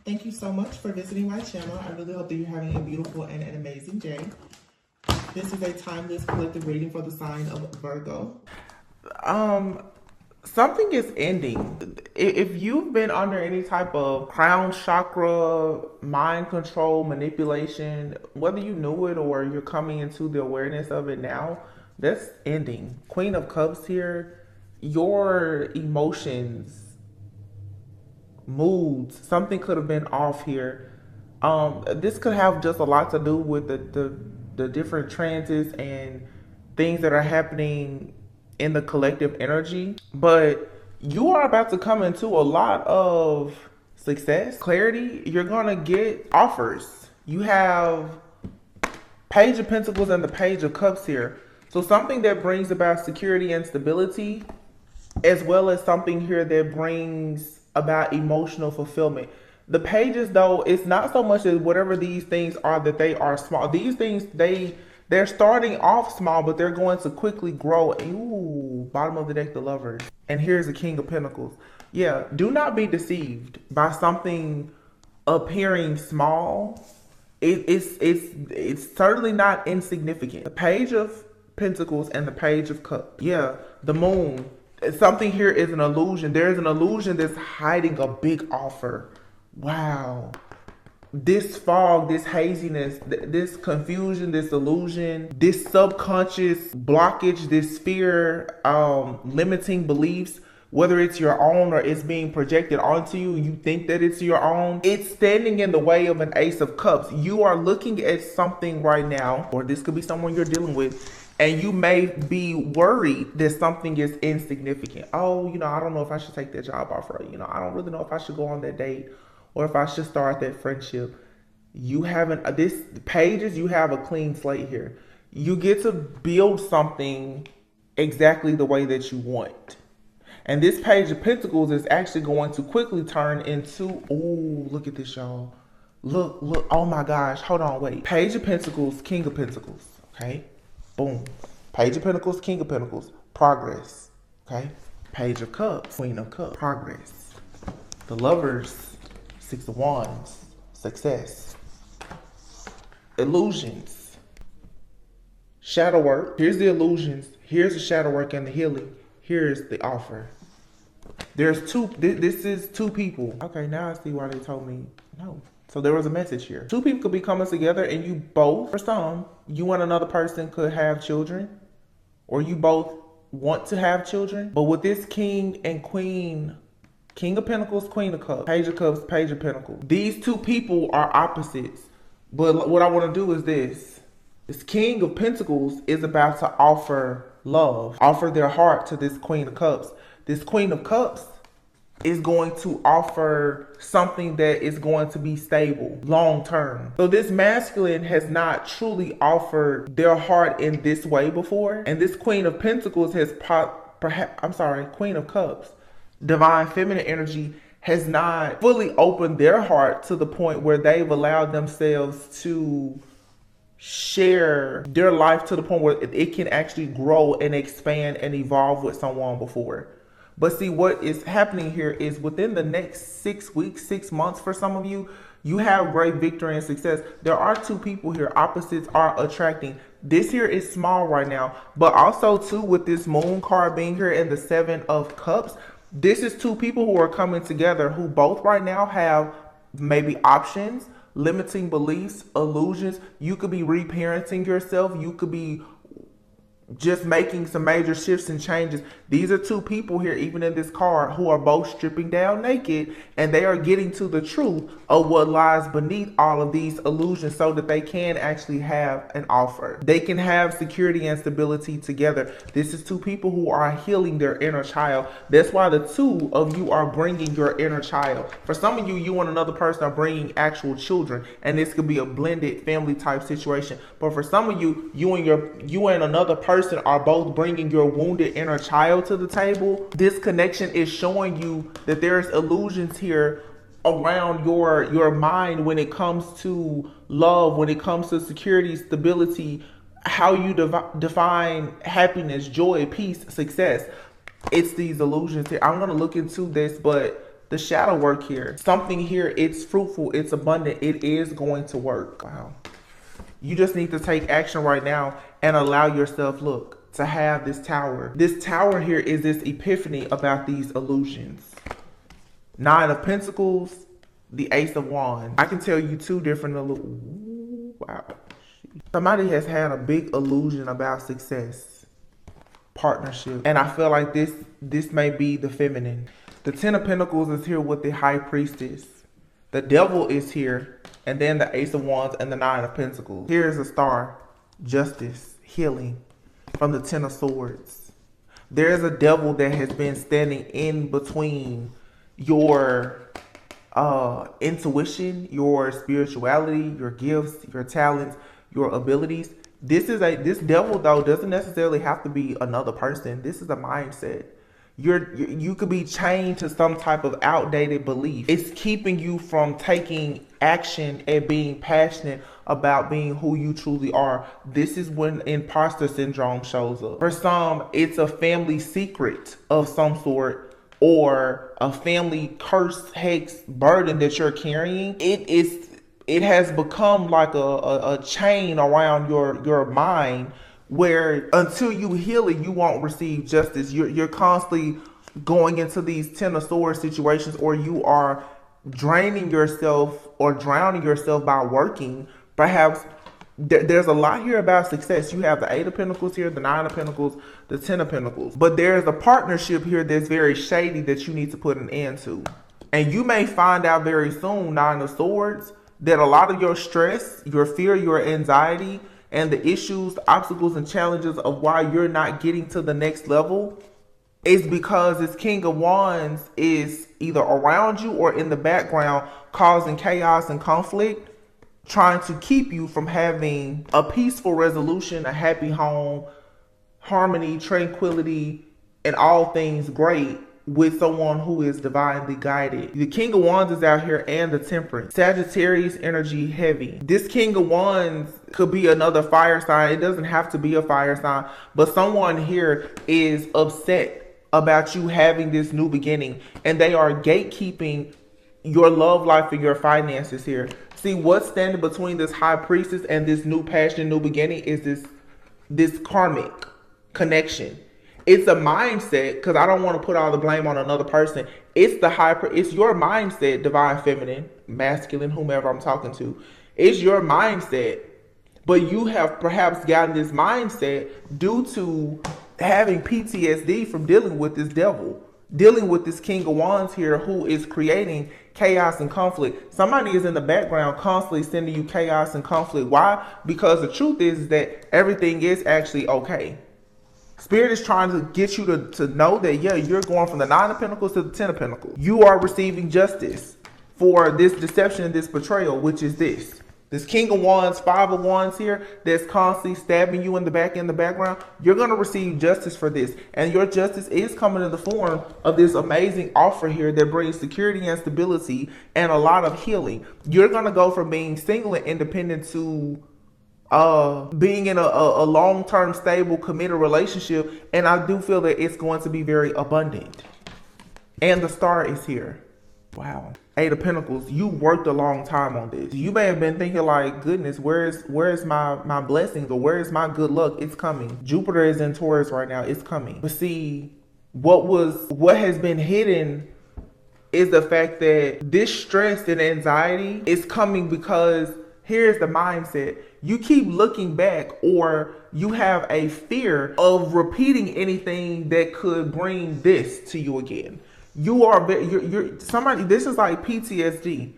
Thank you so much for visiting my channel. I really hope that you're having a beautiful and an amazing day. This is a timeless collective reading for the sign of Virgo. Something is ending. If you've been under any type of crown chakra, mind control, manipulation, whether you knew it or you're coming into the awareness of it now, that's ending. Queen of Cups here, your emotions, moods, something could have been off here. This could have just a lot to do with the different transits and things that are happening in the collective energy, but you are about to come into a lot of success, clarity. You're gonna get offers. You have Page of Pentacles and the Page of Cups here. So something that brings about security and stability, as well as something here that brings about emotional fulfillment. The pages, though, it's not so much as whatever these things are that they are small. These things, they're starting off small, but they're going to quickly grow. Ooh, bottom of the deck, the Lovers. And here's the King of Pentacles. Yeah, do not be deceived by something appearing small. It's certainly not insignificant. The Page of Pentacles and the Page of Cups. Yeah, the Moon. Something here is an illusion. There's an illusion that's hiding a big offer. Wow. This fog, this haziness, this confusion, this illusion, this subconscious blockage, this fear, limiting beliefs, whether it's your own or it's being projected onto you, you think that it's your own, it's standing in the way of an Ace of Cups. You are looking at something right now, or this could be someone you're dealing with, and you may be worried that something is insignificant. Oh, I don't know if I should take that job offer. I don't really know if I should go on that date, or if I should start that friendship. You haven't, this pages, you have a clean slate here. You get to build something exactly the way that you want. And this Page of Pentacles is actually going to quickly turn into, oh, look at this, y'all. Look, oh my gosh, hold on, wait. Page of Pentacles, King of Pentacles, okay? Boom. Page of Pentacles, King of Pentacles, progress, okay? Page of Cups, Queen of Cups, progress. The Lovers, Six of Wands, success. Illusions, shadow work. Here's the illusions. Here's the shadow work and the healing. Here's the offer. There's two. This is two people. Okay, now I see why they told me no. So there was a message here. Two people could be coming together, and you both, for some, you and another person could have children, or you both want to have children. But with this King and Queen, King of Pentacles, Queen of Cups, Page of Cups, Page of Pentacles. These two people are opposites. But what I want to do is this. This King of Pentacles is about to offer love, offer their heart to this Queen of Cups. This Queen of Cups is going to offer something that is going to be stable, long term. So this masculine has not truly offered their heart in this way before. And this Queen of Pentacles has Queen of Cups, divine feminine energy, has not fully opened their heart to the point where they've allowed themselves to share their life to the point where it can actually grow and expand and evolve with someone before. But see, what is happening here is within the next 6 weeks, 6 months for some of you, you have great victory and success. There are two people here. Opposites are attracting. This here is small right now, but also too with this Moon card being here and the Seven of Cups, this is two people who are coming together who both right now have maybe options, limiting beliefs, illusions. You could be reparenting yourself. You could be just making some major shifts and changes. These are two people here, even in this card, who are both stripping down naked, and they are getting to the truth of what lies beneath all of these illusions so that they can actually have an offer. They can have security and stability together. This is two people who are healing their inner child. That's why the two of you are bringing your inner child. For some of you, you and another person are bringing actual children, and this could be a blended family type situation. But for some of you, you and another person are both bringing your wounded inner child to the table. This connection is showing you that there's illusions here around your mind when it comes to love, when it comes to security, stability, how you define happiness, joy, peace, success. It's these illusions here. I'm going to look into this, but the shadow work here. Something here, it's fruitful, it's abundant, it is going to work. Wow. You just need to take action right now and allow yourself, look, to have this tower. This tower here is this epiphany about these illusions. Nine of Pentacles, the Ace of Wands. I can tell you two different illusions. Wow. Somebody has had a big illusion about success, partnership, and I feel like this may be the feminine. The Ten of Pentacles is here with the High Priestess. The Devil is here, and then the Ace of Wands and the Nine of Pentacles. Here is a star, justice, healing from the Ten of Swords. There is a devil that has been standing in between your intuition, your spirituality, your gifts, your talents, your abilities. This devil though doesn't necessarily have to be another person. This is a mindset. You could be chained to some type of outdated belief. It's keeping you from taking action and being passionate about being who you truly are. This is when imposter syndrome shows up. For some, it's a family secret of some sort, or a family curse, hex, burden that you're carrying. It has become like a chain around your mind, where until you heal it, you won't receive justice. You're constantly going into these Ten of Swords situations, or you are draining yourself or drowning yourself by working. Perhaps there's a lot here about success. You have the Eight of Pentacles here, the Nine of Pentacles, the Ten of Pentacles. But there's a partnership here that's very shady that you need to put an end to. And you may find out very soon, Nine of Swords, that a lot of your stress, your fear, your anxiety, and the issues, the obstacles, and challenges of why you're not getting to the next level is because this King of Wands is either around you or in the background causing chaos and conflict, trying to keep you from having a peaceful resolution, a happy home, harmony, tranquility, and all things great with someone who is divinely guided. The King of Wands is out here, and the Temperance. Sagittarius energy heavy. This King of Wands could be another fire sign. It doesn't have to be a fire sign, but someone here is upset about you having this new beginning, and they are gatekeeping your love life and your finances here. See, what's standing between this High Priestess and this new passion, new beginning is this karmic connection. It's a mindset, because I don't want to put all the blame on another person. It's it's your mindset, divine feminine, masculine, whomever I'm talking to. It's your mindset. But you have perhaps gotten this mindset due to having PTSD from dealing with this devil, dealing with this King of Wands here, who is creating chaos and conflict. Somebody is in the background constantly sending you chaos and conflict. Why? Because the truth is that everything is actually okay. Spirit is trying to get you to know that, yeah, you're going from the Nine of Pentacles to the Ten of Pentacles. You are receiving justice for this deception and this betrayal, which is this King of Wands, Five of Wands here, that's constantly stabbing you in the background. You're going to receive justice for this. And your justice is coming in the form of this amazing offer here that brings security and stability and a lot of healing. You're going to go from being single and independent to being in a long-term, stable, committed relationship. And I do feel that it's going to be very abundant. And the Star is here. Wow. Eight of Pentacles. You worked a long time on this. You may have been thinking like, goodness, where's my blessings, or where's my good luck? It's coming. Jupiter is in Taurus right now. It's coming. But see, what has been hidden is the fact that this stress and anxiety is coming because here's the mindset. You keep looking back, or you have a fear of repeating anything that could bring this to you again. You're somebody, this is like PTSD,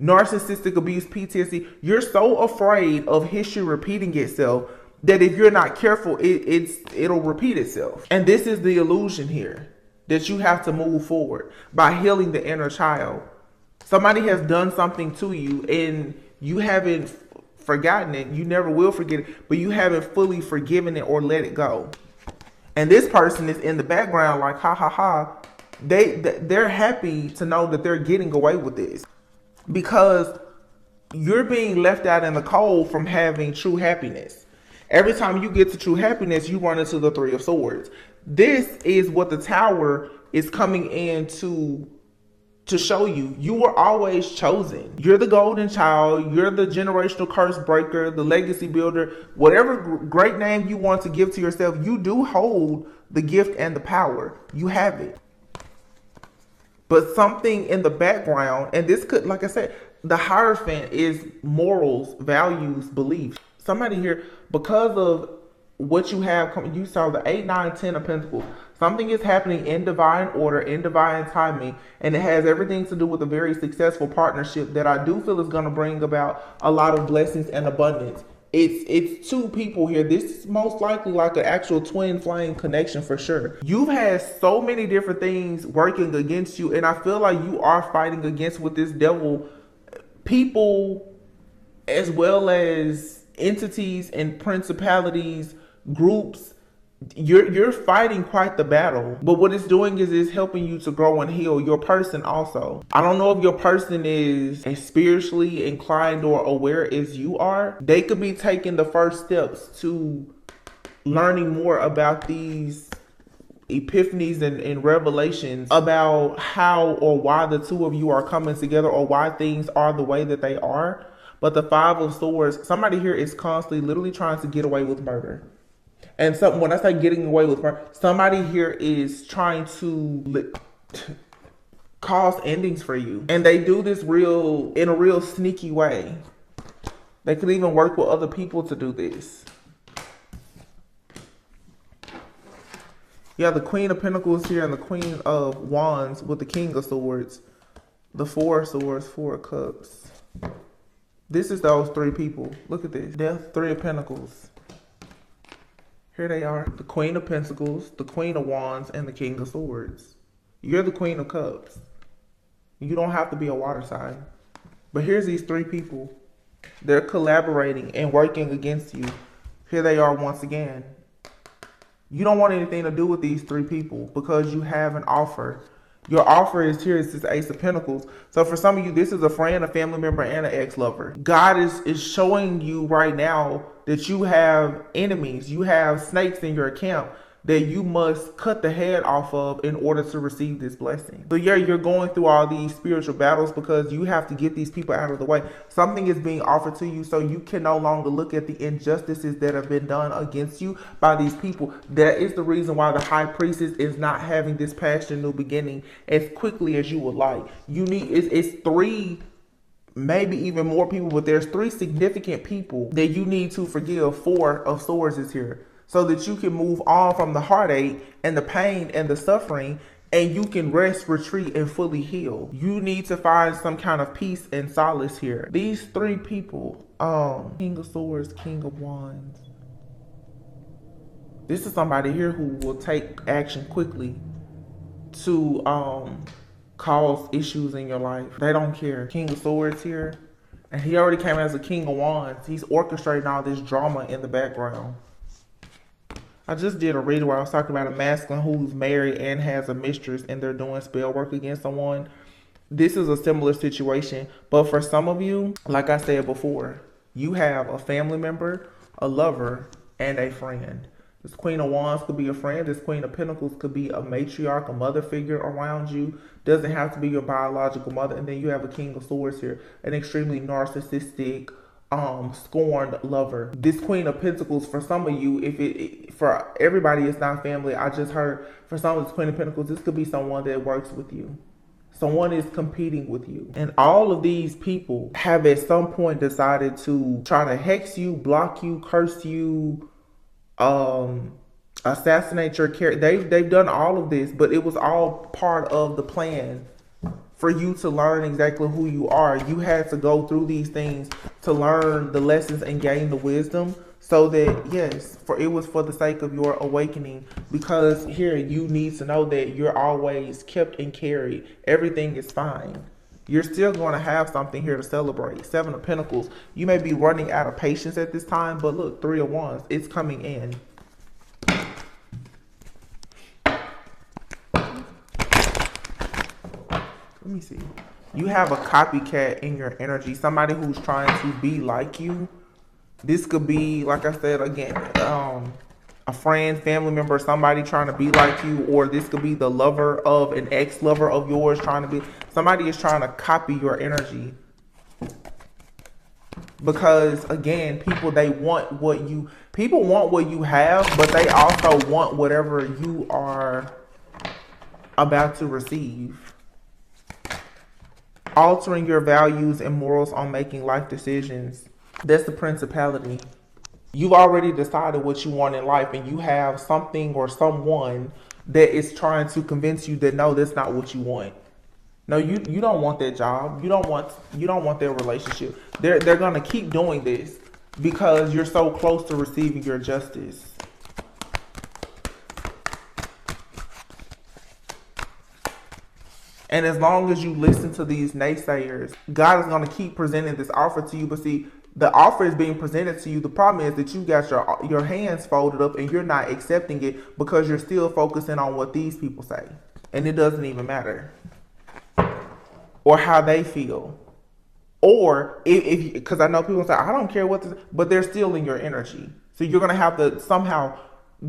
narcissistic abuse, PTSD. You're so afraid of history repeating itself that if you're not careful, it'll repeat itself. And this is the illusion here, that you have to move forward by healing the inner child. Somebody has done something to you and you haven't forgotten it. You never will forget it, but you haven't fully forgiven it or let it go. And this person is in the background like, ha ha ha. They're happy to know that they're getting away with this, because you're being left out in the cold from having true happiness. Every time you get to true happiness, you run into the Three of Swords. This is what the Tower is coming in to to show you were always chosen. You're the golden child. You're the generational curse breaker, the legacy builder, whatever great name you want to give to yourself. You do hold the gift and the power. You have it. But something in the background, and this could, like I said, the Hierophant is morals, values, beliefs. Somebody here, because of what you have, you saw the 8, 9, 10 of Pentacles. Something is happening in divine order, in divine timing, and it has everything to do with a very successful partnership that I do feel is going to bring about a lot of blessings and abundance. It's two people here. This is most likely like an actual twin flame connection for sure. You've had so many different things working against you, and I feel like you are fighting against with this devil people as well as entities and principalities, groups. You're fighting quite the battle, but what it's doing is it's helping you to grow and heal your person also. I don't know if your person is as spiritually inclined or aware as you are. They could be taking the first steps to learning more about these epiphanies and revelations about how or why the two of you are coming together, or why things are the way that they are. But the Five of Swords, somebody here is constantly literally trying to get away with murder. And when I say getting away with murder, somebody here is trying to cause endings for you. And they do this in a real sneaky way. They could even work with other people to do this. Yeah, the Queen of Pentacles here and the Queen of Wands with the King of Swords. The Four of Swords, Four of Cups. This is those three people. Look at this. Death, Three of Pentacles. Here they are. The Queen of Pentacles, the Queen of Wands, and the King of Swords. You're the Queen of Cups. You don't have to be a water sign. But here's these three people. They're collaborating and working against you. Here they are once again. You don't want anything to do with these three people because you have an offer. Your offer is here. It's this Ace of Pentacles. So for some of you, this is a friend, a family member, and an ex-lover. God is showing you right now that you have enemies. You have snakes in your camp that you must cut the head off of in order to receive this blessing. So yeah, you're going through all these spiritual battles because you have to get these people out of the way. Something is being offered to you so you can no longer look at the injustices that have been done against you by these people. That is the reason why the High Priestess is not having this passion new beginning as quickly as you would like. You need, it's three, maybe even more people, but there's three significant people that you need to forgive. Four of Swords is here. So that you can move on from the heartache and the pain and the suffering, and you can rest, retreat, and fully heal. You need to find some kind of peace and solace here. These three people, King of Swords, King of Wands. This is somebody here who will take action quickly to cause issues in your life. They don't care. King of Swords here, and he already came as a King of Wands. He's orchestrating all this drama in the background. I just did a reading where I was talking about a masculine who's married and has a mistress and they're doing spell work against someone. This is a similar situation, but for some of you, like I said before, you have a family member, a lover, and a friend. This Queen of Wands could be a friend. This Queen of Pentacles could be a matriarch, a mother figure around you. Doesn't have to be your biological mother. And then you have a King of Swords here, an extremely narcissistic, scorned lover. This Queen of Pentacles, for some of you, for everybody it's not family. I just heard for some of this Queen of Pentacles, this could be someone that works with you. Someone is competing with you. And all of these people have at some point decided to try to hex you, block you, curse you, assassinate your character. They've done all of this, but it was all part of the plan. For you to learn exactly who you are, you had to go through these things to learn the lessons and gain the wisdom, so that, yes, it was for the sake of your awakening. Because here, you need to know that you're always kept and carried. Everything is fine. You're still going to have something here to celebrate. Seven of Pentacles. You may be running out of patience at this time, but look, Three of Wands. It's coming in. Let me see. You have a copycat in your energy. Somebody who's trying to be like you. This could be, like I said again, a friend, family member, somebody trying to be like you, or this could be the lover of an ex-lover of yours trying to be. Somebody is trying to copy your energy. Because again, people want what you have, but they also want whatever you are about to receive. Altering your values and morals on making life decisions. That's the principality. You've already decided what you want in life, and you have something or someone that is trying to convince you that no, that's not what you want. No, you don't want that job. You don't want that relationship. They're gonna keep doing this because you're so close to receiving your justice. And as long as you listen to these naysayers, God is going to keep presenting this offer to you. But see, the offer is being presented to you. The problem is that you got your hands folded up and you're not accepting it because you're still focusing on what these people say. And it doesn't even matter. Or how they feel. Or if because I know people say, I don't care what this, but they're still in your energy. So you're going to have to somehow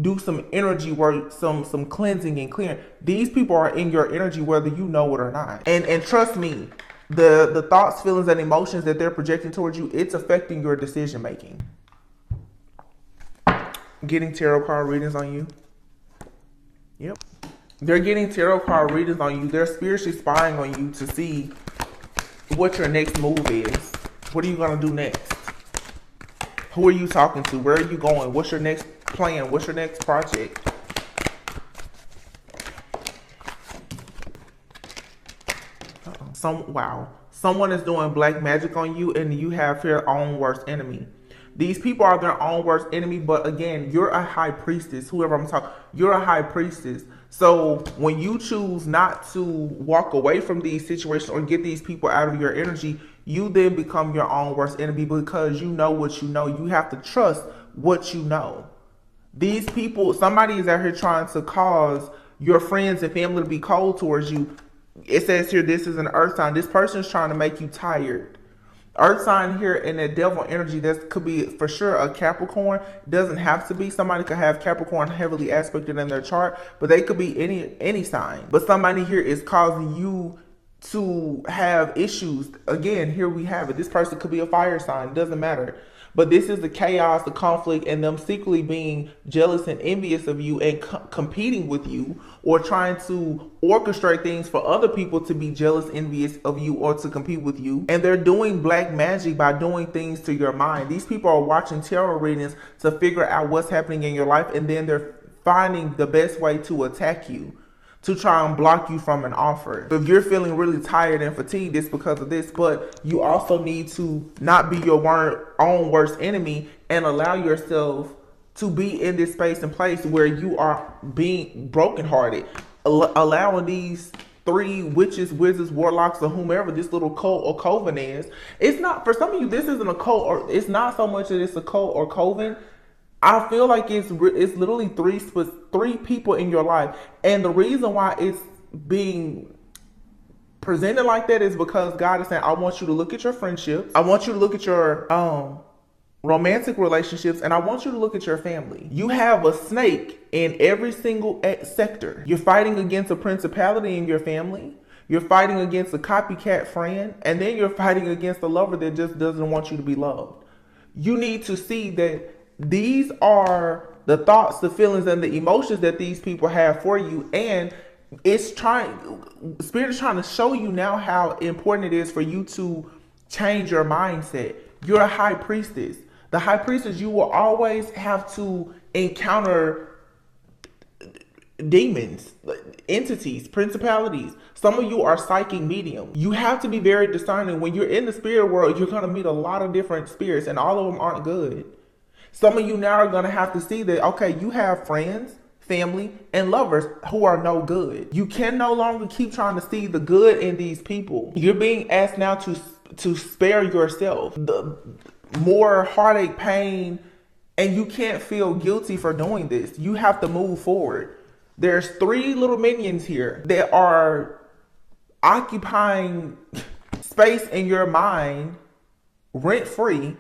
do some energy work, some cleansing and clearing. These people are in your energy whether you know it or not. And trust me, the thoughts, feelings, and emotions that they're projecting towards you, it's affecting your decision making. Getting tarot card readings on you. Yep. They're getting tarot card readings on you. They're spiritually spying on you to see what your next move is. What are you going to do next? Who are you talking to? Where are you going? What's your next plan? What's your next project? Wow. Someone is doing black magic on you and you have your own worst enemy. These people are their own worst enemy, but again, you're a high priestess. Whoever I'm talking, you're a high priestess. So when you choose not to walk away from these situations or get these people out of your energy, you then become your own worst enemy because you know what you know. You have to trust what you know. These people, somebody is out here trying to cause your friends and family to be cold towards you. It says here, this is an earth sign. This person is trying to make you tired. Earth sign here in that devil energy, that could be for sure a Capricorn. Doesn't have to be. Somebody could have Capricorn heavily aspected in their chart, but they could be any sign. But somebody here is causing you to have issues. Again, here we have it. This person could be a fire sign. It doesn't matter. But this is the chaos, the conflict, and them secretly being jealous and envious of you and competing with you, or trying to orchestrate things for other people to be jealous, envious of you, or to compete with you. And they're doing black magic by doing things to your mind. These people are watching tarot readings to figure out what's happening in your life, and then they're finding the best way to attack you, to try and block you from an offer. If you're feeling really tired and fatigued, it's because of this, but you also need to not be your own worst enemy and allow yourself to be in this space and place where you are being brokenhearted. Allowing these three witches, wizards, warlocks, or whomever this little cult or coven is. It's not, for some of you, this isn't a cult, or it's not so much that it's a cult or coven. I feel like it's literally three people in your life. And the reason why it's being presented like that is because God is saying, I want you to look at your friendships. I want you to look at your romantic relationships. And I want you to look at your family. You have a snake in every single sector. You're fighting against a principality in your family. You're fighting against a copycat friend. And then you're fighting against a lover that just doesn't want you to be loved. You need to see that these are the thoughts, the feelings, and the emotions that these people have for you. And Spirit is trying to show you now how important it is for you to change your mindset. You're a high priestess. The high priestess, you will always have to encounter demons, entities, principalities. Some of you are psychic mediums. You have to be very discerning. When you're in the spirit world, you're going to meet a lot of different spirits, and all of them aren't good. Some of you now are going to have to see that, okay, you have friends, family, and lovers who are no good. You can no longer keep trying to see the good in these people. You're being asked now to spare yourself the more heartache, pain, and you can't feel guilty for doing this. You have to move forward. There's three little minions here that are occupying space in your mind rent-free.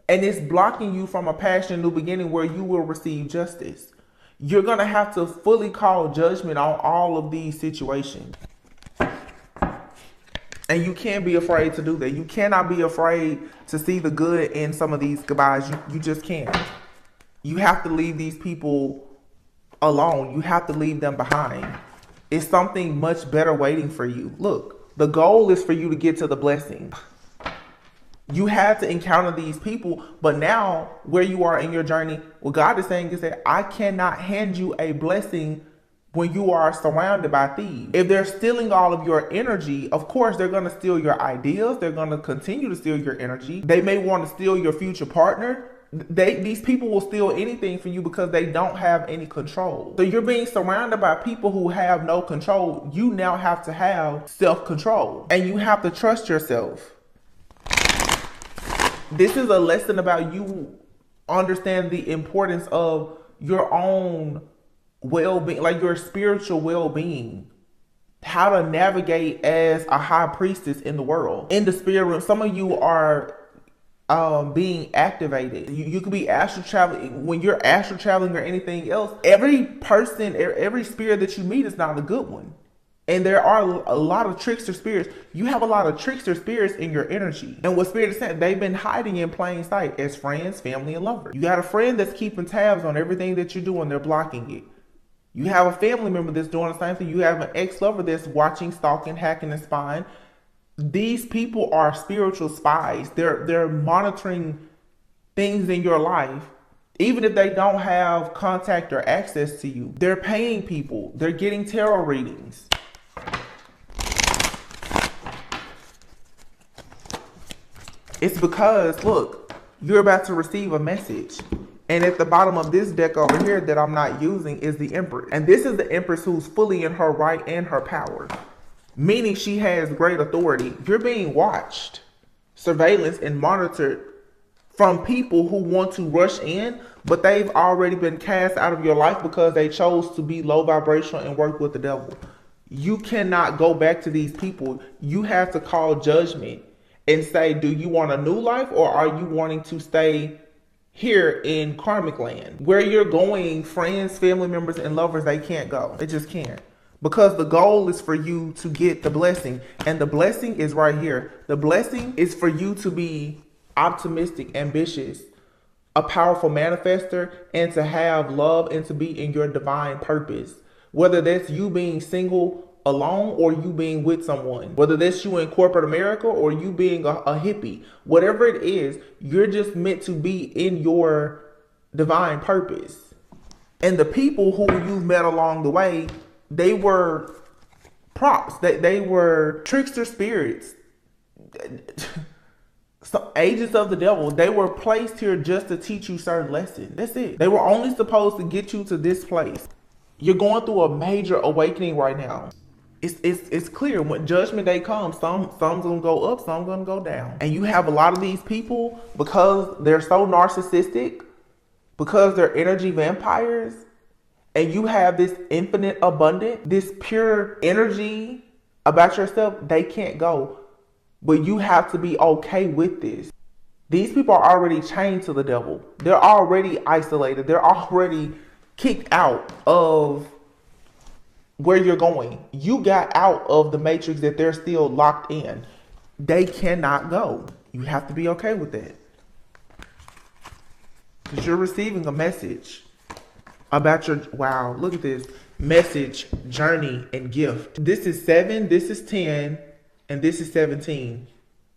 And it's blocking you from a passion new beginning where you will receive justice. You're going to have to fully call judgment on all of these situations. And you can't be afraid to do that. You cannot be afraid to see the good in some of these goodbyes. You just can't. You have to leave these people alone. You have to leave them behind. It's something much better waiting for you. Look, the goal is for you to get to the blessing. You had to encounter these people, but now where you are in your journey, what God is saying is that I cannot hand you a blessing when you are surrounded by thieves. If they're stealing all of your energy, of course, they're going to steal your ideas. They're going to continue to steal your energy. They may want to steal your future partner. These people will steal anything from you because they don't have any control. So you're being surrounded by people who have no control. You now have to have self-control, and you have to trust yourself. This is a lesson about you understand the importance of your own well-being, like your spiritual well-being, how to navigate as a high priestess in the world. In the spirit realm, some of you are being activated. You could be astral traveling. When you're astral traveling or anything else, every person, every spirit that you meet is not a good one. And there are a lot of trickster spirits. You have a lot of trickster spirits in your energy. And what Spirit is saying, they've been hiding in plain sight as friends, family, and lovers. You got a friend that's keeping tabs on everything that you're doing. They're blocking it. You have a family member that's doing the same thing. You have an ex-lover that's watching, stalking, hacking, and spying. These people are spiritual spies. They're monitoring things in your life. Even if they don't have contact or access to you, they're paying people. They're getting tarot readings. It's because, look, you're about to receive a message. And at the bottom of this deck over here that I'm not using is the Empress. And this is the Empress who's fully in her right and her power. Meaning she has great authority. You're being watched, surveillance, and monitored from people who want to rush in, but they've already been cast out of your life because they chose to be low vibrational and work with the devil. You cannot go back to these people. You have to call judgment and say, do you want a new life, or are you wanting to stay here in karmic land? Where you're going, friends, family members, and lovers, they can't go. They just can't. Because the goal is for you to get the blessing. And the blessing is right here. The blessing is for you to be optimistic, ambitious, a powerful manifester, and to have love and to be in your divine purpose. Whether that's you being single alone or you being with someone, whether that's you in corporate America or you being a hippie, whatever it is, you're just meant to be in your divine purpose. And the people who you've met along the way, they were props, they were trickster spirits, some agents of the devil. They were placed here just to teach you certain lessons. That's it. They were only supposed to get you to this place. You're going through a major awakening right now. It's clear when judgment day comes, some's gonna go up, some gonna go down. And you have a lot of these people, because they're so narcissistic, because they're energy vampires, and you have this infinite abundance, this pure energy about yourself, they can't go. But you have to be okay with this. These people are already chained to the devil. They're already isolated. They're already kicked out of where you're going. You got out of the matrix that they're still locked in. They cannot go. You have to be okay with that. Because you're receiving a message about your, wow, look at this. Message, journey, and gift. This is 7, this is 10, and this is 17.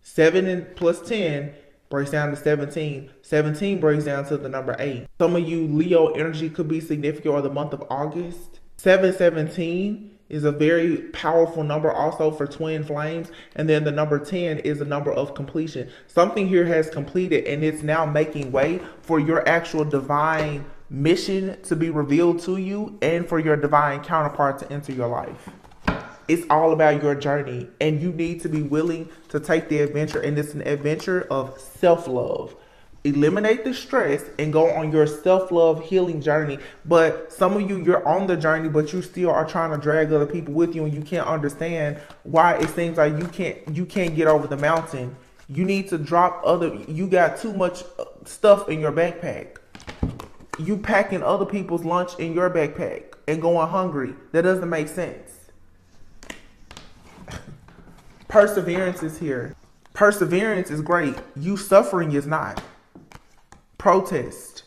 7 and plus 10 breaks down to 17. 17 breaks down to the number 8. Some of you Leo energy could be significant, or the month of August. 717 is a very powerful number also for twin flames. And then the number 10 is a number of completion. Something here has completed and it's now making way for your actual divine mission to be revealed to you and for your divine counterpart to enter your life. It's all about your journey, and you need to be willing to take the adventure. And it's an adventure of self-love. Eliminate the stress and go on your self-love healing journey. But some of you, you're on the journey, but you still are trying to drag other people with you, and you can't understand why it seems like you can't get over the mountain. You need to drop you got too much stuff in your backpack. You packing other people's lunch in your backpack and going hungry. That doesn't make sense. Perseverance is here. Perseverance is great. You suffering is not. Protest.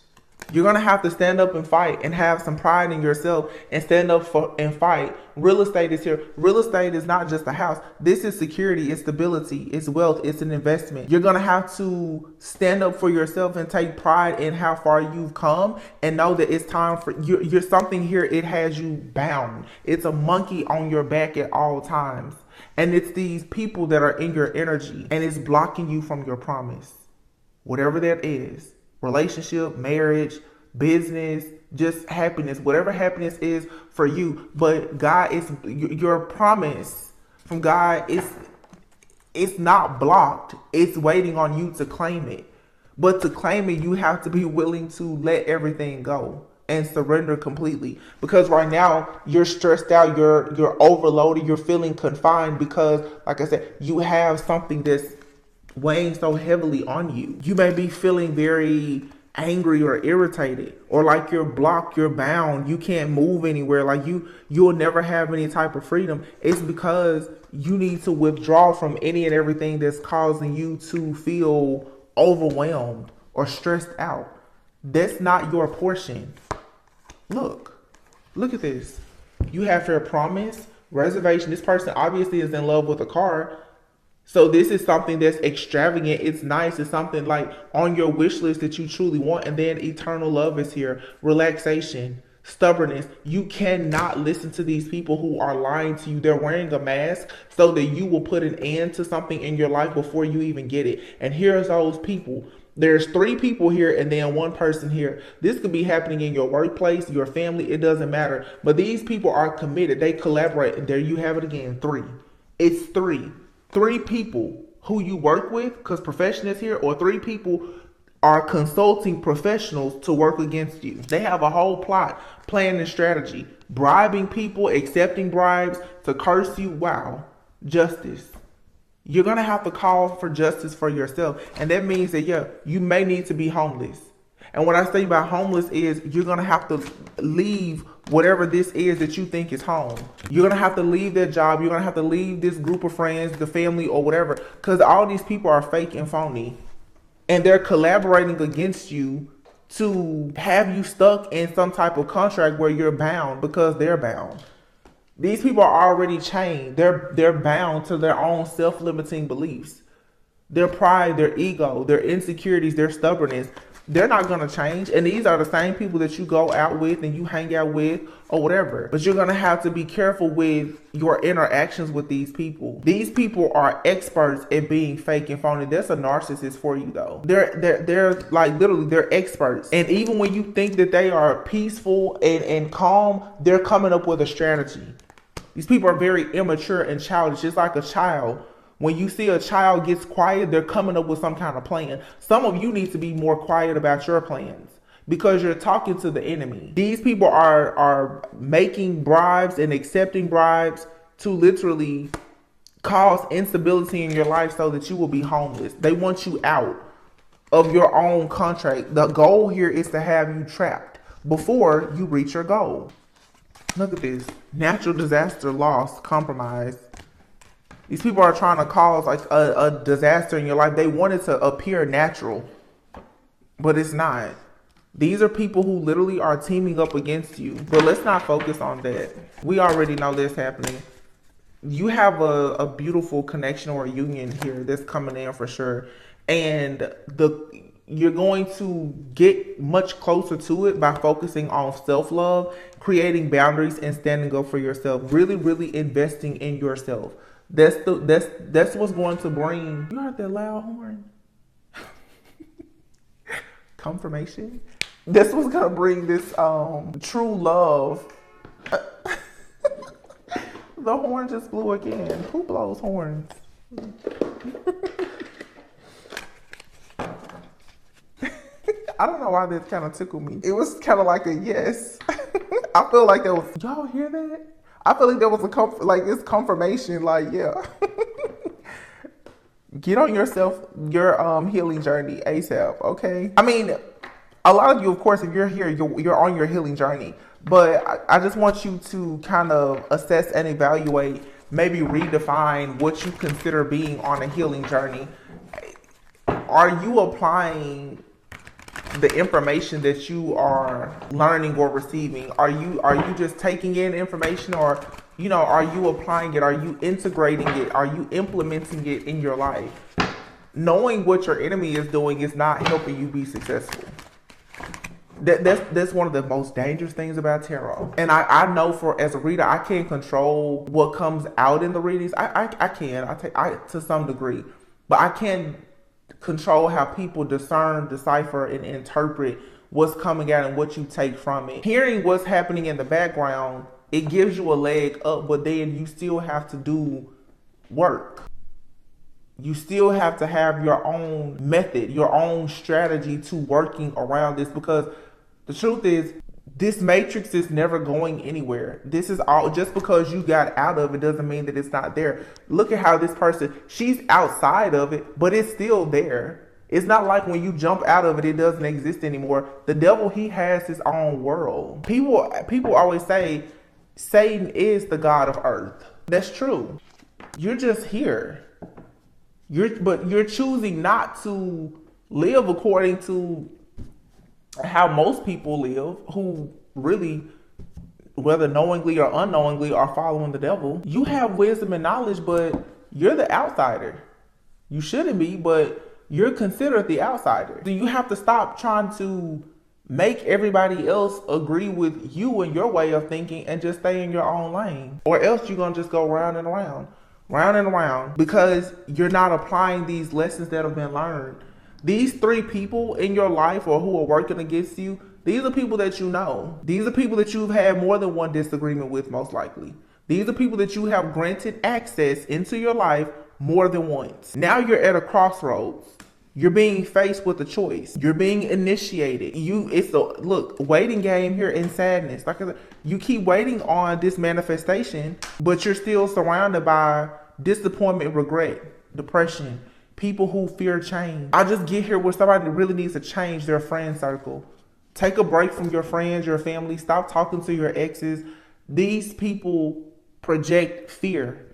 You're going to have to stand up and fight and have some pride in yourself and stand up for and fight. Real estate is here. Real estate is not just a house. This is security, it's stability, it's wealth, it's an investment. You're going to have to stand up for yourself and take pride in how far you've come and know that it's time for you're something here. It has you bound. It's a monkey on your back at all times. And it's these people that are in your energy and it's blocking you from your promise. Whatever that is. Relationship, marriage, business, just happiness, whatever happiness is for you. But God is your promise from God it's not blocked. It's waiting on you to claim it. But to claim it, you have to be willing to let everything go and surrender completely. Because right now you're stressed out, you're overloaded, you're feeling confined because, like I said, you have something that's weighing so heavily on you. You may be feeling very angry or irritated, or like you're blocked, you're bound, you can't move anywhere, like you'll never have any type of freedom. It's because you need to withdraw from any and everything that's causing you to feel overwhelmed or stressed out. That's not your portion. Look at this. You have your promise, reservation. This person obviously is in love with a car. So this is something that's extravagant. It's nice. It's something like on your wish list that you truly want. And then eternal love is here. Relaxation, stubbornness. You cannot listen to these people who are lying to you. They're wearing a mask so that you will put an end to something in your life before you even get it. And here's those people. There's 3 people here and then 1 person here. This could be happening in your workplace, your family. It doesn't matter. But these people are committed. They collaborate. And there you have it again. 3. It's 3. 3 people who you work with, because profession is here, or 3 people are consulting professionals to work against you. They have a whole plot, plan, and strategy. Bribing people, accepting bribes to curse you. Wow. Justice. You're going to have to call for justice for yourself. And that means that, yeah, you may need to be homeless. And what I say about homeless is you're going to have to leave whatever this is that you think is home. You're going to have to leave that job. You're going to have to leave this group of friends, the family, or whatever. Because all these people are fake and phony. And they're collaborating against you to have you stuck in some type of contract where you're bound because they're bound. These people are already chained. They're bound to their own self-limiting beliefs. Their pride, their ego, their insecurities, their stubbornness. They're not going to change. And these are the same people that you go out with and you hang out with or whatever. But you're going to have to be careful with your interactions with these people. These people are experts at being fake and phony. That's a narcissist for you, though. They're like literally they're experts. And even when you think that they are peaceful and calm, they're coming up with a strategy. These people are very immature and childish, just like a child. When you see a child gets quiet, they're coming up with some kind of plan. Some of you need to be more quiet about your plans because you're talking to the enemy. These people are making bribes and accepting bribes to literally cause instability in your life so that you will be homeless. They want you out of your own contract. The goal here is to have you trapped before you reach your goal. Look at this. Natural disaster, loss, compromise. These people are trying to cause like a disaster in your life. They want it to appear natural, but it's not. These are people who literally are teaming up against you. But let's not focus on that. We already know this happening. You have a beautiful connection or a union here that's coming in for sure. And you're going to get much closer to it by focusing on self-love, creating boundaries, and standing up for yourself. Really, really investing in yourself. That's what's going to bring. You heard that loud horn? Confirmation. That's what's gonna bring this true love. The horn just blew again. Who blows horns? I don't know why that kind of tickled me. It was kind of like a yes. I feel like that was. Y'all hear that? I feel like that was it's confirmation. Like, yeah. Get on your healing journey ASAP, okay? I mean, A lot of you, of course, if you're here, you're on your healing journey. But I just want you to kind of assess and evaluate, maybe redefine what you consider being on a healing journey. Are you applying the information that you are learning or receiving? Are you just taking in information, or are you applying it? Are you integrating it? Are you implementing it in your life? Knowing what your enemy is doing is not helping you be successful. That's one of the most dangerous things about tarot. And I know, as a reader, I can't control what comes out in the readings. I can to some degree, but I can control how people discern, decipher, and interpret what's coming out and what you take from it. Hearing what's happening in the background, it gives you a leg up, but then you still have to do work. You still have to have your own method, your own strategy to working around this, because the truth is, this matrix is never going anywhere. This is all, just because you got out of it doesn't mean that it's not there. Look at how this person, she's outside of it, but it's still there. It's not like when you jump out of it, it doesn't exist anymore. The devil, he has his own world. People always say Satan is the god of earth. That's true. You're just here. But you're choosing not to live according to how most people live, who really, whether knowingly or unknowingly, are following the devil. You have wisdom and knowledge, but you're the outsider. You shouldn't be, but you're considered the outsider. So you have to stop trying to make everybody else agree with you and your way of thinking, and just stay in your own lane. Or else you're going to just go round and around, because you're not applying these lessons that have been learned. These 3 people in your life, or who are working against you, these are people that you know. These are people that you've had more than one disagreement with, most likely. These are people that you have granted access into your life more than once. Now you're at a crossroads. You're being faced with a choice. You're being initiated. It's a waiting game here in sadness. Like I said, you keep waiting on this manifestation, but you're still surrounded by disappointment, regret, depression, people who fear change. I just get here where somebody really needs to change their friend circle. Take a break from your friends, your family. Stop talking to your exes. These people project fear.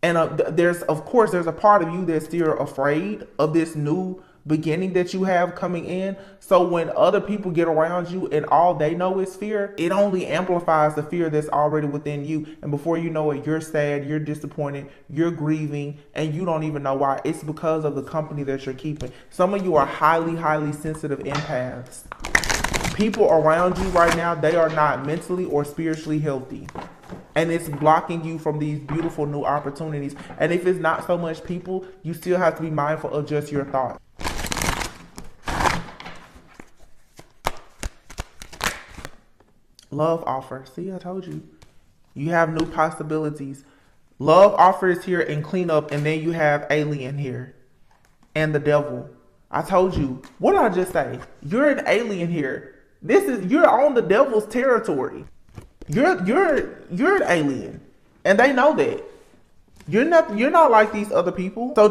And there's a part of you that's still afraid of this new beginning that you have coming in. So when other people get around you and all they know is fear, it only amplifies the fear that's already within you. And before you know it, you're sad, you're disappointed, you're grieving, and you don't even know why. It's because of the company that you're keeping. Some of you are highly, highly sensitive empaths. People around you right now, they are not mentally or spiritually healthy. And it's blocking you from these beautiful new opportunities. And if it's not so much people, you still have to be mindful of just your thoughts. Love offer. See, I told you. You have new possibilities. Love offer is here and clean up, and then you have alien here. And the devil. I told you. What did I just say? You're an alien here. You're on the devil's territory. You're an alien, and they know that. You're not like these other people. So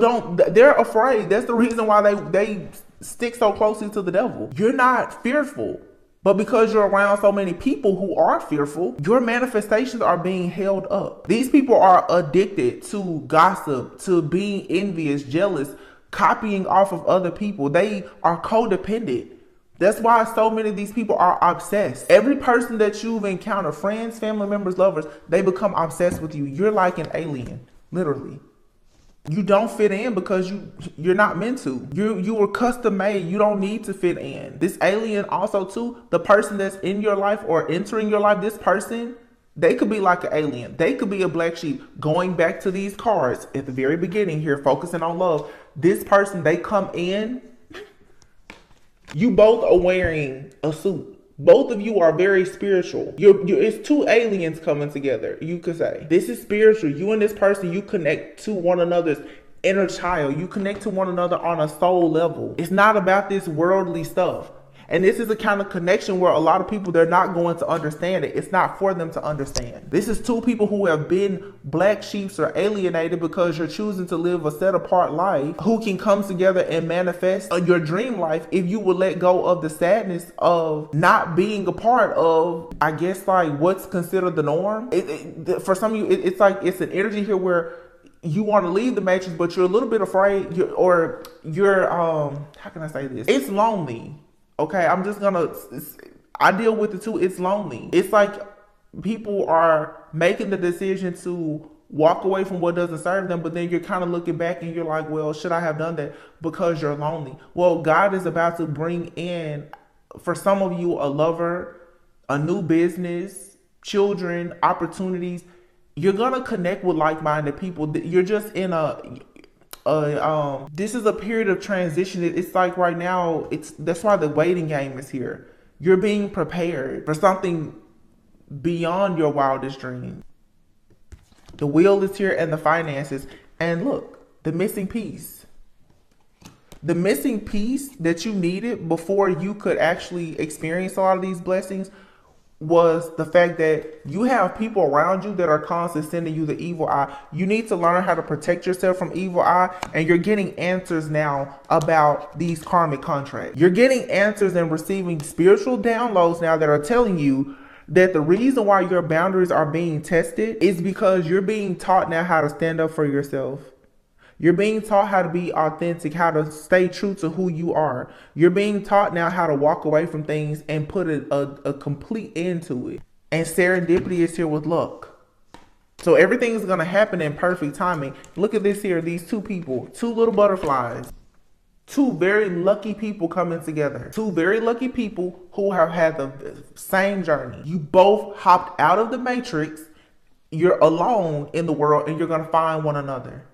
they're afraid. That's the reason why they stick so closely to the devil. You're not fearful, but because you're around so many people who are fearful, your manifestations are being held up. These people are addicted to gossip, to being envious, jealous, copying off of other people. They are codependent. That's why so many of these people are obsessed. Every person that you've encountered, friends, family members, lovers, they become obsessed with you. You're like an alien, literally. You don't fit in because you're not meant to. You were custom made. You don't need to fit in. This alien also too, the person that's in your life or entering your life, this person, they could be like an alien. They could be a black sheep. Going back to these cards at the very beginning here, focusing on love. This person, they come in. You both are wearing a suit. Both of you are very spiritual. It's 2 aliens coming together, you could say. This is spiritual. You and this person, you connect to one another's inner child. You connect to one another on a soul level. It's not about this worldly stuff. And this is a kind of connection where a lot of people, they're not going to understand it. It's not for them to understand. This is two people who have been black sheeps or alienated because you're choosing to live a set apart life, who can come together and manifest your dream life if you would let go of the sadness of not being a part of, I guess, like what's considered the norm. For some of you, it's like it's an energy here where you want to leave the matrix, but you're a little bit afraid, you're how can I say this? It's lonely. Okay, I deal with it too. It's lonely. It's like people are making the decision to walk away from what doesn't serve them, but then you're kind of looking back and you're like, well, should I have done that? Because you're lonely. Well, God is about to bring in, for some of you, a lover, a new business, children, opportunities. You're going to connect with like-minded people. You're just in this is a period of transition. It's like right now, that's why the waiting game is here. You're being prepared for something beyond your wildest dreams. The wheel is here and the finances. And look, the missing piece. The missing piece that you needed before you could actually experience a lot of these blessings was the fact that you have people around you that are constantly sending you the evil eye. You need to learn how to protect yourself from evil eye, and you're getting answers now about these karmic contracts. You're getting answers and receiving spiritual downloads now that are telling you that the reason why your boundaries are being tested is because you're being taught now how to stand up for yourself. You're being taught how to be authentic, how to stay true to who you are. You're being taught now how to walk away from things and put a complete end to it. And serendipity is here with luck. So everything is going to happen in perfect timing. Look at this here. These two people, two little butterflies, two very lucky people coming together. Two very lucky people who have had the same journey. You both hopped out of the matrix. You're alone in the world and you're going to find one another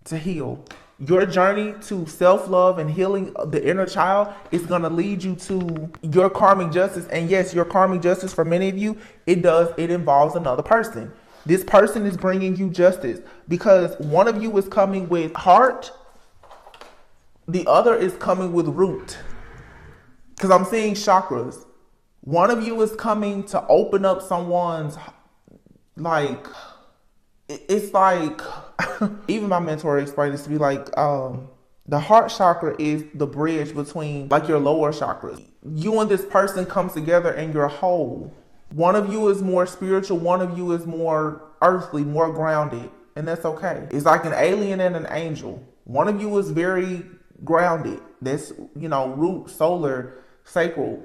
to heal. Your journey to self-love and healing the inner child is going to lead you to your karmic justice. And yes, your karmic justice for many of you, it involves another person. This person is bringing you justice because one of you is coming with heart, the other is coming with root. Because I'm seeing chakras. One of you is coming to open up someone's, like, it's like, even my mentor explained this to me, like, the heart chakra is the bridge between like your lower chakras. You and this person comes together and you're whole. One of you is more spiritual, one of you is more earthly, more grounded, and that's okay. It's like an alien and an angel. One of you is very grounded. That's, root, solar, sacral.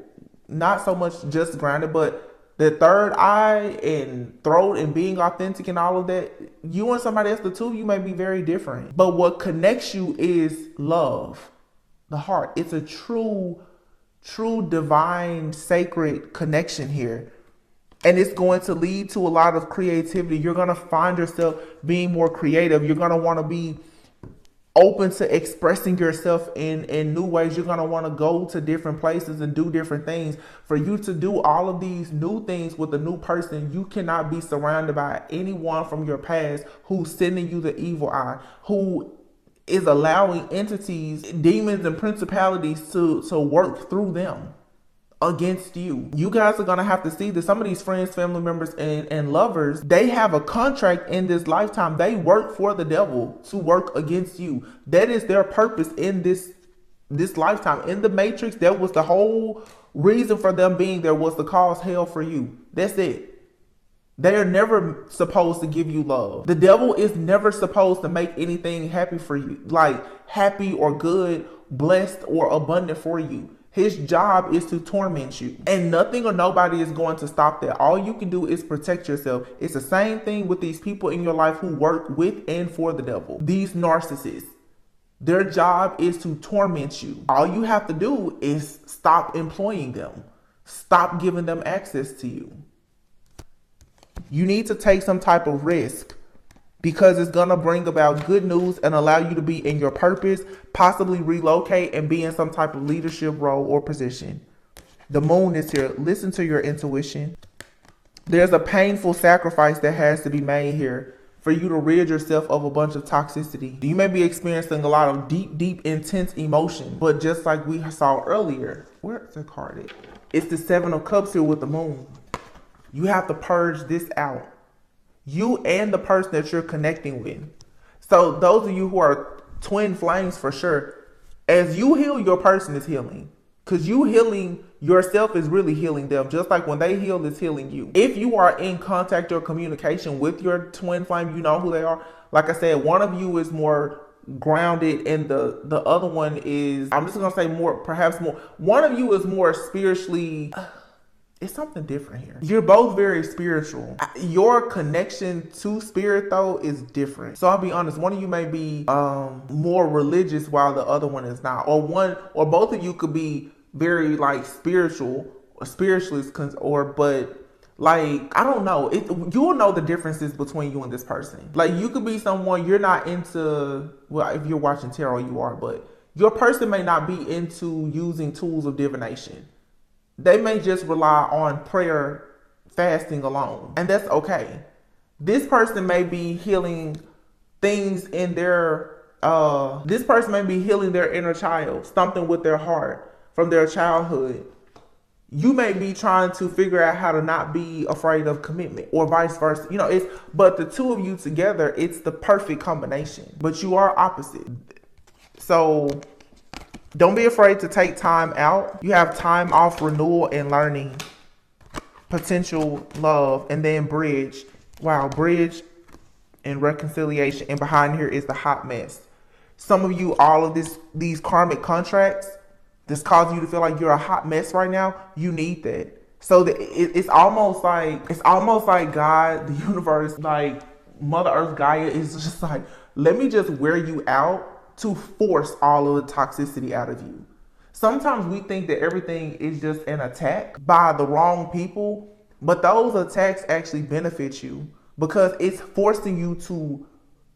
Not so much just grounded, but the third eye and throat and being authentic and all of that, you and somebody else, the two of you may be very different. But what connects you is love, the heart. It's a true divine, sacred connection here. And it's going to lead to a lot of creativity. You're going to find yourself being more creative. You're going to want to be open to expressing yourself in new ways. You're going to want to go to different places and do different things. For you to do all of these new things with a new person, you cannot be surrounded by anyone from your past who's sending you the evil eye, who is allowing entities, demons and principalities to work through them against you. You guys are going to have to see that some of these friends, family members, and lovers, they have a contract in this lifetime. They work for the devil to work against you. That is their purpose in this lifetime. In the matrix, that was the whole reason for them being there, was to cause hell for you. That's it. They are never supposed to give you love. The devil is never supposed to make anything happy for you, like happy or good, blessed or abundant for you. His job is to torment you. And nothing or nobody is going to stop that. All you can do is protect yourself. It's the same thing with these people in your life who work with and for the devil. These narcissists. Their job is to torment you. All you have to do is stop employing them. Stop giving them access to you. You need to take some type of risk, because it's going to bring about good news and allow you to be in your purpose, possibly relocate and be in some type of leadership role or position. The moon is here. Listen to your intuition. There's a painful sacrifice that has to be made here for you to rid yourself of a bunch of toxicity. You may be experiencing a lot of deep, intense emotion, but just like we saw earlier, where's the card? It's the 7 of Cups here with the moon. You have to purge this out. You and the person that you're connecting with. So those of you who are twin flames, for sure, as you heal, your person is healing. Because you healing yourself is really healing them. Just like when they heal, it's healing you. If you are in contact or communication with your twin flame, you know who they are. Like I said, one of you is more grounded and the other one is, I'm just going to say more, perhaps more. One of you is more spiritually, it's something different here. You're both very spiritual. Your connection to spirit though is different. So I'll be honest, one of you may be more religious while the other one is not. Or both of you could be very like spiritual or spiritualist, but like, I don't know. You'll know the differences between you and this person. Like, you could be someone you're not into, well, if you're watching tarot, you are, but your person may not be into using tools of divination. They may just rely on prayer, fasting alone, and that's okay. This person may be healing things in their, this person may be healing their inner child, something with their heart from their childhood. You may be trying to figure out how to not be afraid of commitment or vice versa. You know, but the two of you together, it's the perfect combination, but you are opposite. So don't be afraid to take time out. You have time off, renewal and learning, potential love, and then bridge. Wow, bridge and reconciliation. And behind here is the hot mess. Some of you, all of these karmic contracts that's causing you to feel like you're a hot mess right now, you need that. So that it's almost like God, the universe, like Mother Earth, Gaia is just like, let me just wear you out to force all of the toxicity out of you. Sometimes we think that everything is just an attack by the wrong people, but those attacks actually benefit you because it's forcing you to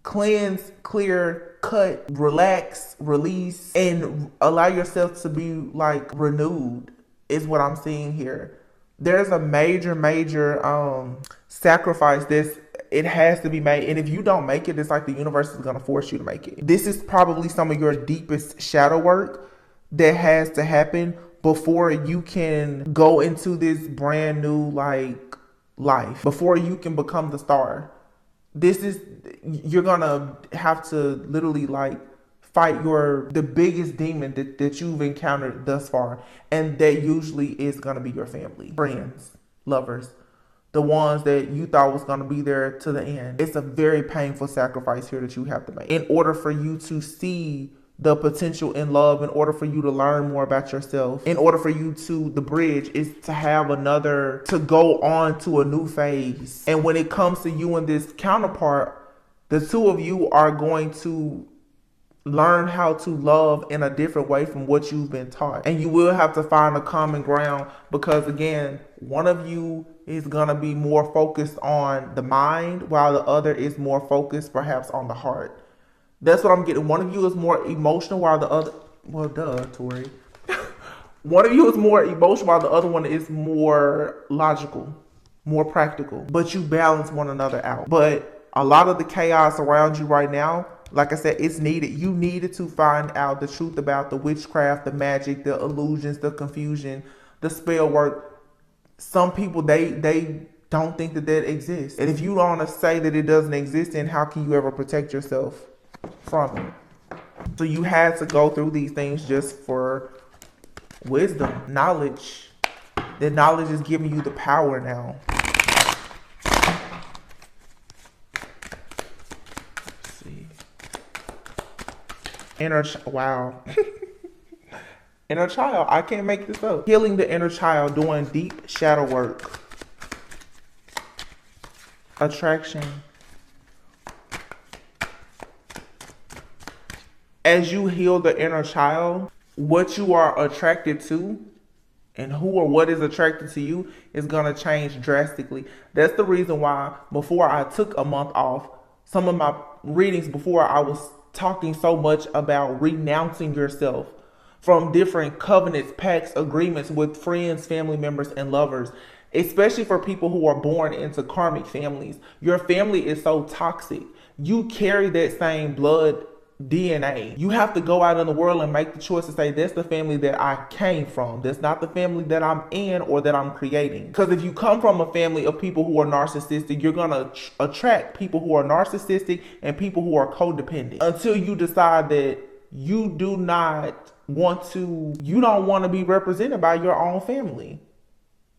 cleanse, clear, cut, relax, release, and allow yourself to be like renewed is what I'm seeing here. There's a major sacrifice it has to be made. And if you don't make it, it's like the universe is going to force you to make it. This is probably some of your deepest shadow work that has to happen before you can go into this brand new like life, before you can become the star. You're gonna have to literally like fight the biggest demon that you've encountered thus far. And that usually is gonna be your family, friends, lovers, the ones that you thought was gonna be there to the end. It's a very painful sacrifice here that you have to make in order for you to see the potential in love, in order for you to learn more about yourself, in order for you the bridge is to have to go on to a new phase. And when it comes to you and this counterpart, the two of you are going to learn how to love in a different way from what you've been taught. And you will have to find a common ground because, again, one of you is going to be more focused on the mind while the other is more focused perhaps on the heart. That's what I'm getting. One of you is more emotional while the other, well, duh, Tori. One of you is more emotional while the other one is more logical, more practical. But you balance one another out. But a lot of the chaos around you right now, like I said, it's needed. You needed to find out the truth about the witchcraft, the magic, the illusions, the confusion, the spell work. Some people, they don't think that exists. And if you don't want to say that it doesn't exist, then how can you ever protect yourself from it? So you had to go through these things just for wisdom, knowledge. The knowledge is giving you the power now. Let's see. Wow. Inner child. I can't make this up. Healing the inner child, doing deep shadow work. Attraction. As you heal the inner child, what you are attracted to and who or what is attracted to you is going to change drastically. That's the reason why before I took a month off, some of my readings before, I was talking so much about renouncing yourself from different covenants, pacts, agreements with friends, family members, and lovers. especially for people who are born into karmic families. Your family is so toxic. You carry that same blood DNA. You have to go out in the world and make the choice to say, that's the family that I came from. That's not the family that I'm in or that I'm creating. Because if you come from a family of people who are narcissistic, you're going to attract people who are narcissistic and people who are codependent until you decide that you don't want to be represented by your own family.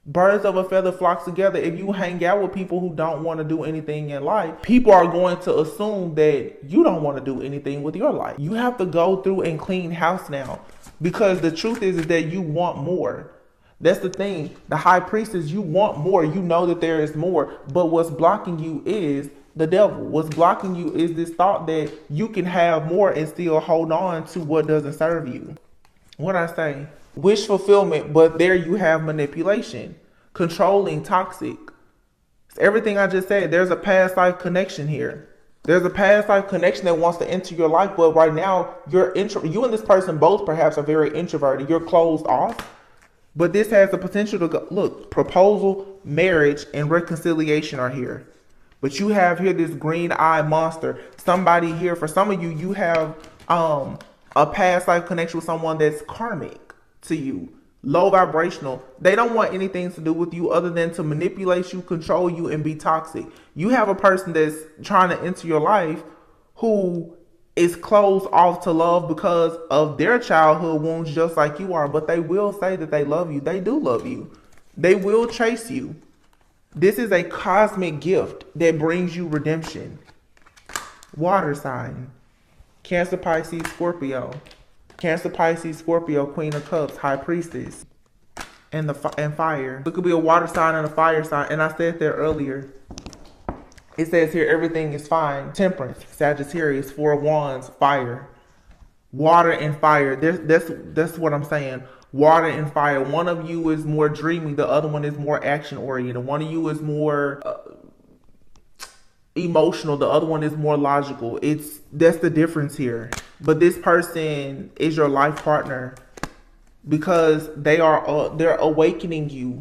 Birds of a feather flock together. If you hang out with people who don't want to do anything in life, people are going to assume that you don't want to do anything with your life. You have to go through and clean house now, because the truth is that you want more. That's the thing. The high priestess, you want more. You know that there is more, but what's blocking you is the devil. What's blocking you is this thought that you can have more and still hold on to what doesn't serve you. What I say? Wish fulfillment, but there you have manipulation, controlling, toxic. It's everything I just said. There's a past life connection here. There's a past life connection that wants to enter your life, but right now you and this person both perhaps are very introverted. You're closed off, but this has the potential to go. Look, proposal, marriage, and reconciliation are here. But you have here this green-eyed monster. Somebody here, for some of you, you have a past life connection with someone that's karmic to you, low vibrational. They don't want anything to do with you other than to manipulate you, control you, and be toxic. You have a person that's trying to enter your life who is closed off to love because of their childhood wounds, just like you are, but they will say that they love you. They do love you. They will chase you. This is a cosmic gift that brings you redemption. Water sign. Cancer, Pisces, Scorpio. Cancer, Pisces, Scorpio, Queen of Cups, High Priestess, and fire. It could be a water sign and a fire sign. And I said there earlier, it says here everything is fine. Temperance, Sagittarius, Four of Wands, fire. Water and fire. That's what I'm saying. Water and fire. One of you is more dreaming. The other one is more action oriented. One of you is more emotional. The other one is more logical. That's the difference here. But this person is your life partner because they're awakening you,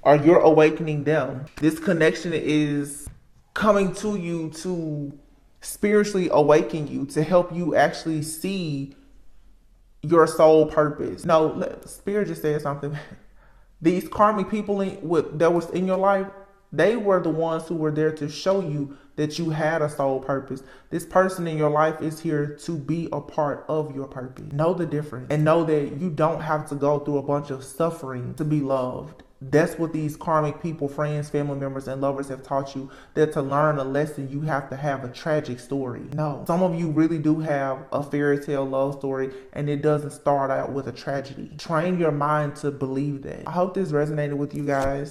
or you're awakening them. This connection is coming to you to spiritually awaken you, to help you actually see your soul purpose. No, Spirit just said something. These karmic people that was in your life, they were the ones who were there to show you that you had a soul purpose. This person in your life is here to be a part of your purpose. Know the difference and know that you don't have to go through a bunch of suffering to be loved. That's what these karmic people, friends, family members, and lovers have taught you, that to learn a lesson, you have to have a tragic story. No, some of you really do have a fairy tale love story, and it doesn't start out with a tragedy. Train your mind to believe that. I hope this resonated with you guys.